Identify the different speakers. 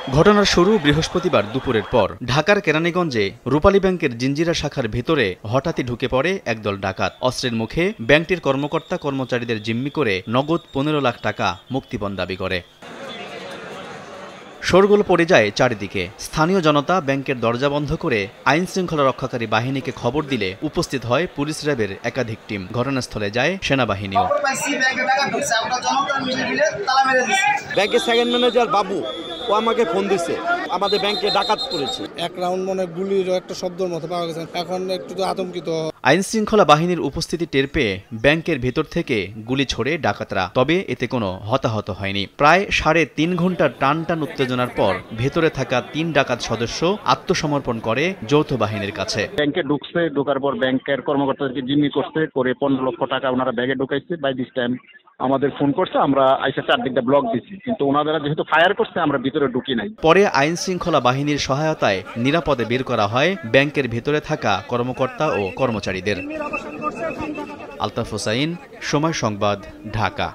Speaker 1: ঘটনার শুরু বৃহস্পতিবার দুপুরের পর ঢাকার কেরানীগঞ্জে রূপালী ব্যাংকের জিঞ্জিরা শাখার ভেতরে হঠাৎই ঢুকে পড়ে একদল ডাকাত। অস্ত্রের মুখে ব্যাংকটির কর্মকর্তা কর্মচারীদের জিম্মি করে নগদ ১৫ লাখ টাকা মুক্তিপণ দাবি করে। শোরগোল পড়ে যায় চারিদিকে। স্থানীয় জনতা ব্যাংকের দরজা বন্ধ করে আইন শৃঙ্খলা রক্ষাকারী বাহিনীকে খবর দিলে উপস্থিত হয় পুলিশ র্যাবের একাধিক টিম। ঘটনাস্থলে যায় সেনাবাহিনীও।
Speaker 2: ব্যাংকের সেকেন্ড ম্যানেজার বাবু ও আমাকে ফোন দিছে, আমাদের ব্যাংকে ডাকাত করেছে।
Speaker 3: এক রাউন্ড মনে গুলির একটা শব্দের মতো পাওয়া গেছে। এখন একটু তো আতঙ্কিত।
Speaker 1: আইন শৃঙ্খলা বাহিনীর উপস্থিতি টের পেয়ে ব্যাংকের ভেতর থেকে গুলি ছোড়ে ডাকাতরা। তবে এতে কোনো হতাহত হয়নি। প্রায় ৩.৫ ঘন্টার টান উত্তেজনার পর ভেতরে থাকা ৩ ডাকাত সদস্য আত্মসমর্পণ করে যৌথ বাহিনীর কাছে।
Speaker 4: ব্যাংকে ঢোকার পর ব্যাংকের কর্মকর্তাদেরকে জিম্মি করে ১৫ লক্ষ টাকা ওনারা ব্যাগে ঢুকাইছে। বাই দিস টাইম আমাদের ফোন করছে, আমরা আইসা চারদিকটা ব্লক দিচ্ছি, কিন্তু ওনারা যেহেতু ফায়ার করছে আমরা ভিতরে ঢুকি নাই।
Speaker 1: পরে আইন শৃঙ্খলা বাহিনীর সহায়তায় নিরাপদে বের করা হয় ব্যাংকের ভেতরে থাকা কর্মকর্তা ও কর্মচারীদের। আলতাফ হোসাইন, সময় সংবাদ, ঢাকা।